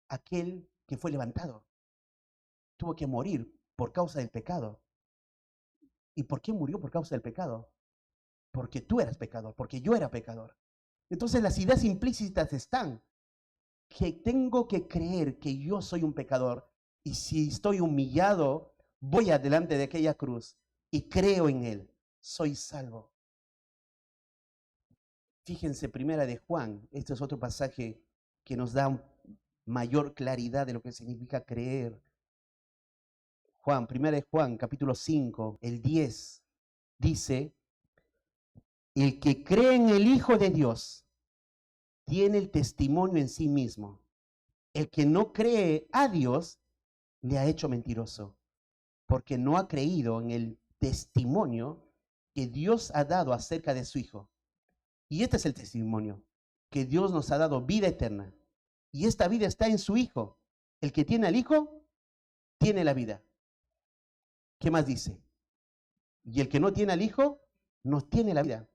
aquel que fue levantado? Tuvo que morir por causa del pecado. ¿Y por qué murió por causa del pecado? Porque tú eras pecador, porque yo era pecador. Entonces las ideas implícitas están que tengo que creer que yo soy un pecador y si estoy humillado, voy adelante de aquella cruz y creo en Él, soy salvo. Fíjense, primera de Juan, este es otro pasaje que nos da mayor claridad de lo que significa creer. Juan, primera de Juan, capítulo 5, el 10, dice, el que cree en el Hijo de Dios tiene el testimonio en sí mismo. El que no cree a Dios le ha hecho mentiroso, porque no ha creído en el testimonio que Dios ha dado acerca de su Hijo. Y este es el testimonio, que Dios nos ha dado vida eterna. Y esta vida está en su Hijo. El que tiene al Hijo, tiene la vida. ¿Qué más dice? Y el que no tiene al Hijo, no tiene la vida.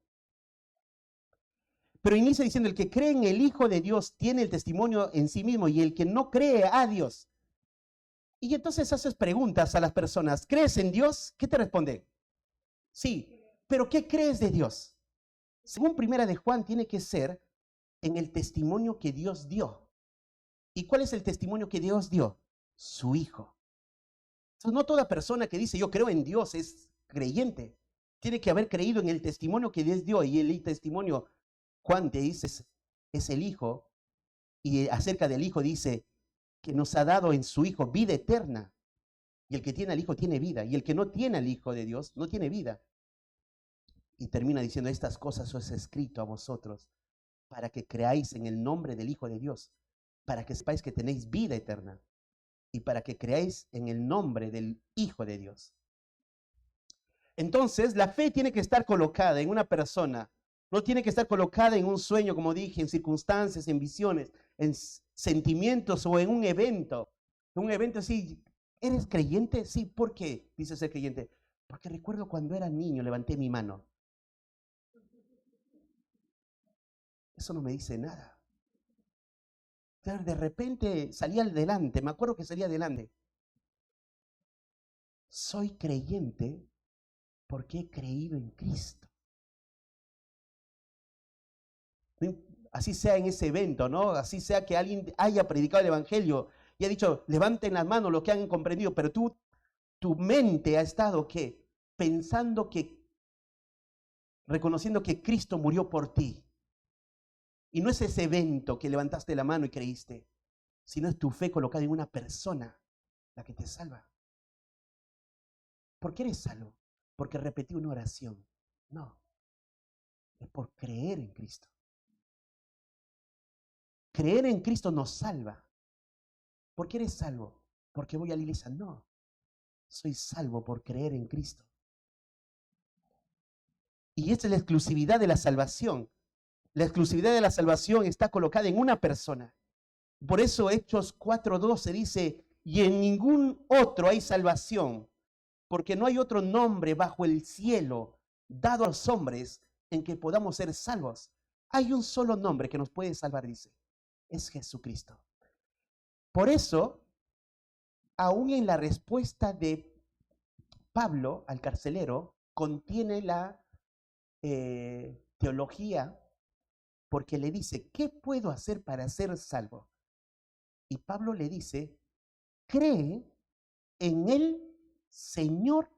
Pero inicia diciendo, el que cree en el Hijo de Dios tiene el testimonio en sí mismo y el que no cree a Dios. Y entonces haces preguntas a las personas, ¿crees en Dios? ¿Qué te responde? Sí, pero ¿qué crees de Dios? Según primera de Juan, tiene que ser en el testimonio que Dios dio. ¿Y cuál es el testimonio que Dios dio? Su Hijo. Entonces, no toda persona que dice yo creo en Dios es creyente. Tiene que haber creído en el testimonio que Dios dio. Y el testimonio, Juan te dice, es el Hijo. Y acerca del Hijo dice que nos ha dado en su Hijo vida eterna. Y el que tiene al Hijo tiene vida. Y el que no tiene al Hijo de Dios no tiene vida. Y termina diciendo, estas cosas os he escrito a vosotros para que creáis en el nombre del Hijo de Dios, para que sepáis que tenéis vida eterna y para que creáis en el nombre del Hijo de Dios. Entonces, la fe tiene que estar colocada en una persona, no tiene que estar colocada en un sueño, como dije, en circunstancias, en visiones, en sentimientos o en un evento. En un evento así, ¿eres creyente? Sí, ¿por qué dice ser creyente? Porque recuerdo cuando era niño, levanté mi mano. Eso no me dice nada. De repente salí adelante, me acuerdo que salí adelante. Soy creyente porque he creído en Cristo. así sea en ese evento, ¿no? Así sea que alguien haya predicado el evangelio y ha dicho, levanten las manos los que han comprendido, pero tu mente ha estado, ¿qué? Pensando que, reconociendo que Cristo murió por ti. Y no es ese evento que levantaste la mano y creíste, sino es tu fe colocada en una persona la que te salva. ¿Por qué eres salvo? Porque repetí una oración. No, es por creer en Cristo. Creer en Cristo nos salva. ¿Por qué eres salvo? Porque voy a la iglesia. No, soy salvo por creer en Cristo. Y esta es la exclusividad de la salvación. La exclusividad de la salvación está colocada en una persona. Por eso Hechos 4:12 dice, y en ningún otro hay salvación, porque no hay otro nombre bajo el cielo dado a los hombres en que podamos ser salvos. Hay un solo nombre que nos puede salvar, dice, es Jesucristo. Por eso, aún en la respuesta de Pablo al carcelero, contiene la teología, porque le dice, ¿qué puedo hacer para ser salvo? Y Pablo le dice, cree en el Señor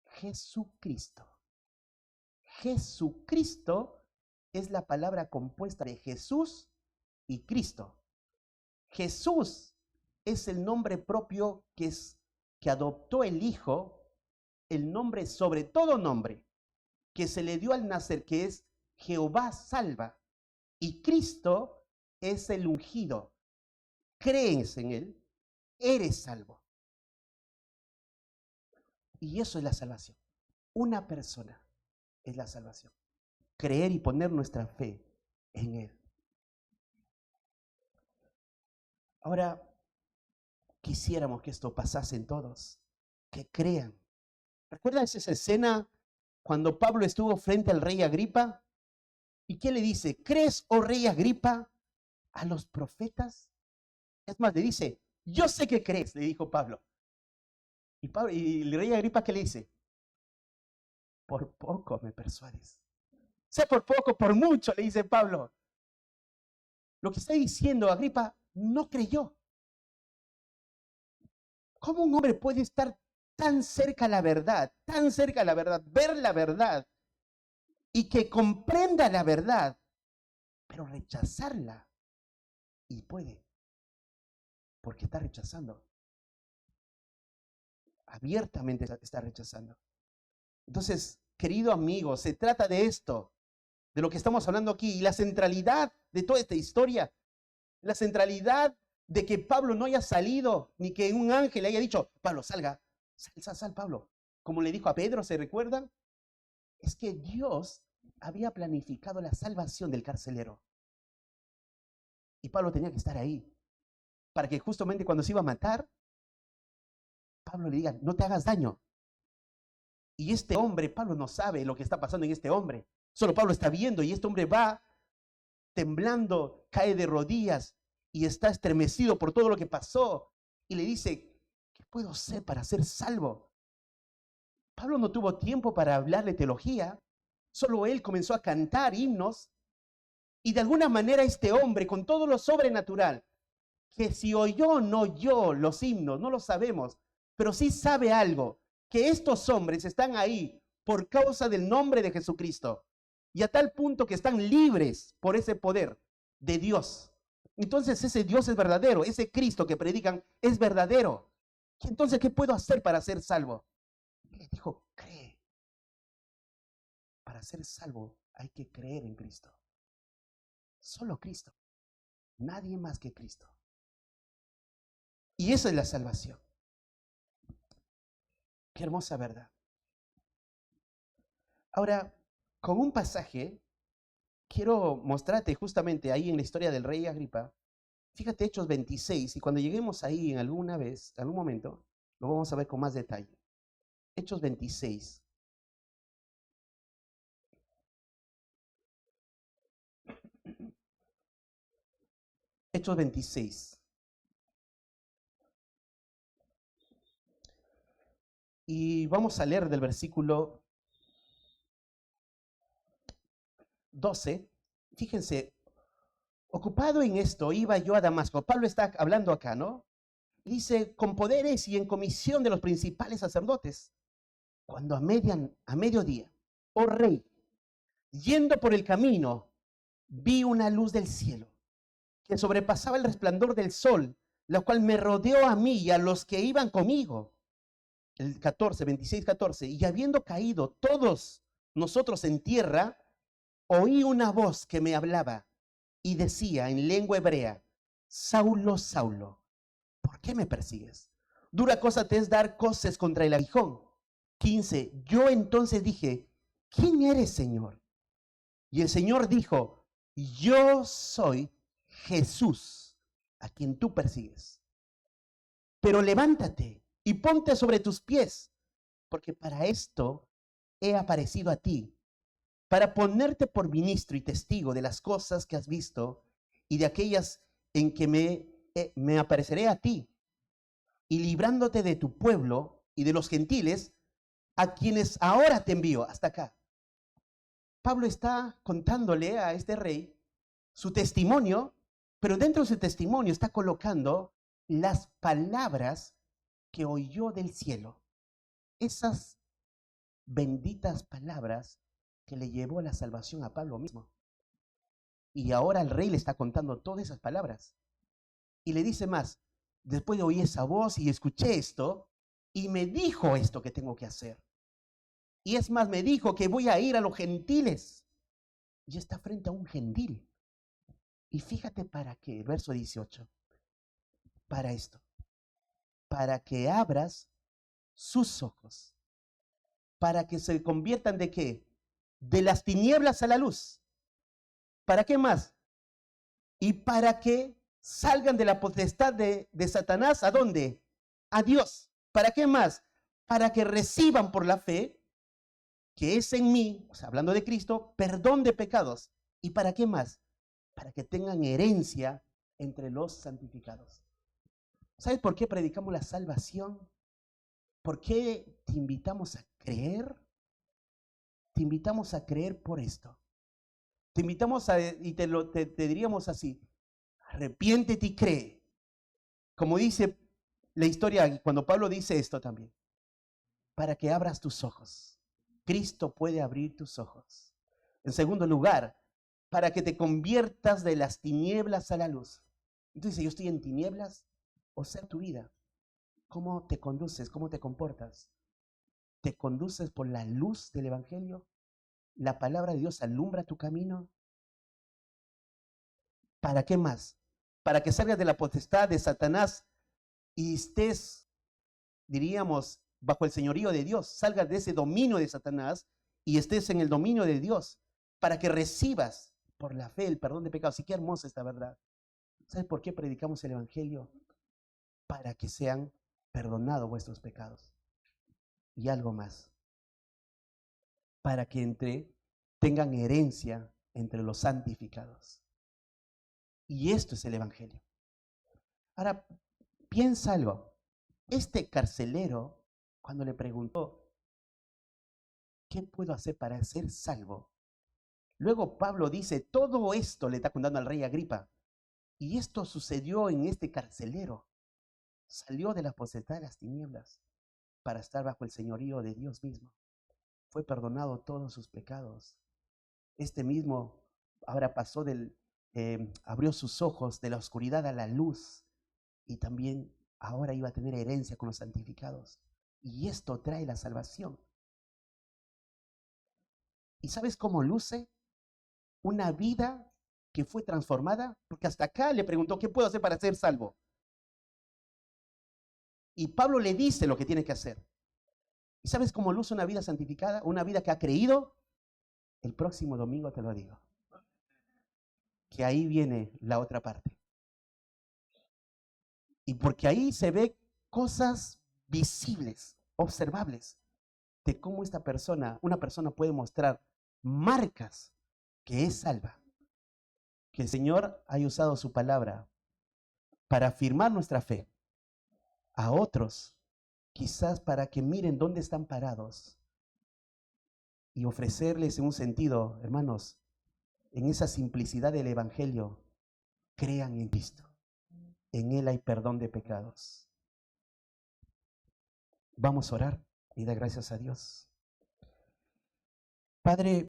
Jesucristo. Jesucristo es la palabra compuesta de Jesús y Cristo. Jesús es el nombre propio que adoptó el Hijo, el nombre sobre todo nombre, que se le dio al nacer, que es Jehová salva. Y Cristo es el ungido. Crees en Él, eres salvo. Y eso es la salvación. Una persona es la salvación. Creer y poner nuestra fe en Él. Ahora, quisiéramos que esto pasase en todos, que crean. ¿Recuerdan esa escena cuando Pablo estuvo frente al rey Agripa? ¿Y qué le dice? ¿Crees, oh rey Agripa, a los profetas? Es más, le dice, yo sé que crees, le dijo Pablo. Y el rey Agripa, ¿qué le dice? Por poco me persuades. Sé por poco, por mucho, le dice Pablo. Lo que está diciendo Agripa no creyó. ¿Cómo un hombre puede estar tan cerca a la verdad, ver la verdad y que comprenda la verdad, pero rechazarla? Y puede, porque está rechazando. Abiertamente está rechazando. Entonces, querido amigo, se trata de esto, de lo que estamos hablando aquí, y la centralidad de toda esta historia, la centralidad de que Pablo no haya salido, ni que un ángel le haya dicho, Pablo, salga, sal, Pablo. Como le dijo a Pedro, ¿se recuerdan? Es que Dios había planificado la salvación del carcelero. Y Pablo tenía que estar ahí, para que justamente cuando se iba a matar, Pablo le diga, no te hagas daño. Y este hombre, Pablo no sabe lo que está pasando en este hombre. Solo Pablo está viendo y este hombre va temblando, cae de rodillas y está estremecido por todo lo que pasó. Y le dice, ¿qué puedo hacer para ser salvo? Pablo no tuvo tiempo para hablarle teología. Solo él comenzó a cantar himnos. Y de alguna manera este hombre, con todo lo sobrenatural, que si oyó o no oyó los himnos, no lo sabemos, pero sí sabe algo, que estos hombres están ahí por causa del nombre de Jesucristo. Y a tal punto que están libres por ese poder de Dios. Entonces ese Dios es verdadero, ese Cristo que predican es verdadero. Entonces, ¿qué puedo hacer para ser salvo? Y les dijo, cree. Para ser salvo hay que creer en Cristo. Solo Cristo. Nadie más que Cristo. Y esa es la salvación. Qué hermosa verdad. Ahora, con un pasaje, quiero mostrarte justamente ahí en la historia del rey Agripa. Fíjate Hechos 26, y cuando lleguemos ahí en algún momento, lo vamos a ver con más detalle. Hechos 26. Hechos 26. Y vamos a leer del versículo 12. Fíjense, Ocupado en esto, iba yo a Damasco. Pablo está hablando acá, ¿no? Dice, con poderes y en comisión de los principales sacerdotes. Cuando a mediodía, oh rey, yendo por el camino, vi una luz del cielo que sobrepasaba el resplandor del sol, la cual me rodeó a mí y a los que iban conmigo. El 14, 26, 14. Y habiendo caído todos nosotros en tierra, oí una voz que me hablaba y decía en lengua hebrea, Saulo, Saulo, ¿por qué me persigues? Dura cosa te es dar coces contra el aguijón. 15. Yo entonces dije, ¿quién eres, Señor? Y el Señor dijo, yo soy Jesús, a quien tú persigues. Pero levántate y ponte sobre tus pies, porque para esto he aparecido a ti, para ponerte por ministro y testigo de las cosas que has visto y de aquellas en que me apareceré a ti, y librándote de tu pueblo y de los gentiles, a quienes ahora te envío. Hasta acá. Pablo está contándole a este rey su testimonio, pero dentro de su testimonio está colocando las palabras que oyó del cielo. Esas benditas palabras que le llevó la salvación a Pablo mismo. Y ahora el rey le está contando todas esas palabras. Y le dice más, después de oír esa voz y escuché esto, y me dijo esto que tengo que hacer. Y es más, me dijo que voy a ir a los gentiles. Y está frente a un gentil. Y fíjate para qué, verso 18. Para esto. Para que abras sus ojos. Para que se conviertan de qué? De las tinieblas a la luz. ¿Para qué más? Y para que salgan de la potestad de Satanás, ¿a dónde? A Dios. ¿Para qué más? Para que reciban por la fe, que es en mí, o sea, hablando de Cristo, perdón de pecados. ¿Y para qué más? Para que tengan herencia entre los santificados. ¿Sabes por qué predicamos la salvación? ¿Por qué te invitamos a creer? Te invitamos a creer por esto. Te invitamos y te diríamos así, arrepiéntete y cree. Como dice la historia, cuando Pablo dice esto también, para que abras tus ojos. Cristo puede abrir tus ojos. En segundo lugar, para que te conviertas de las tinieblas a la luz. Entonces, yo estoy en tinieblas, o sea, tu vida. ¿Cómo te conduces? ¿Cómo te comportas? ¿Te conduces por la luz del Evangelio? ¿La palabra de Dios alumbra tu camino? ¿Para qué más? Para que salgas de la potestad de Satanás y estés, diríamos, bajo el señorío de Dios. Salgas de ese dominio de Satanás y estés en el dominio de Dios. Para que recibas por la fe el perdón de pecados. Y qué hermosa esta verdad. ¿Sabes por qué predicamos el Evangelio? Para que sean perdonados vuestros pecados. Y algo más. Para que tengan herencia entre los santificados. Y esto es el Evangelio. Ahora, piensa algo. Este carcelero, cuando le preguntó, ¿qué puedo hacer para ser salvo? Luego Pablo dice, todo esto le está contando al rey Agripa. Y esto sucedió en este carcelero. Salió de la potestad de las tinieblas para estar bajo el señorío de Dios mismo. Fue perdonado todos sus pecados. Este mismo ahora pasó abrió sus ojos de la oscuridad a la luz y también ahora iba a tener herencia con los santificados. Y esto trae la salvación. ¿Y sabes cómo luce? Una vida que fue transformada, porque hasta acá le preguntó, ¿qué puedo hacer para ser salvo? Y Pablo le dice lo que tiene que hacer. ¿Y sabes cómo luce una vida santificada? Una vida que ha creído. El próximo domingo te lo digo. Que ahí viene la otra parte. Y porque ahí se ve cosas visibles, observables, de cómo una persona puede mostrar marcas que es salva. Que el Señor haya usado su palabra para afirmar nuestra fe a otros, quizás para que miren dónde están parados y ofrecerles en un sentido, hermanos, en esa simplicidad del Evangelio, crean en Cristo. En Él hay perdón de pecados. Vamos a orar y dar gracias a Dios. Padre,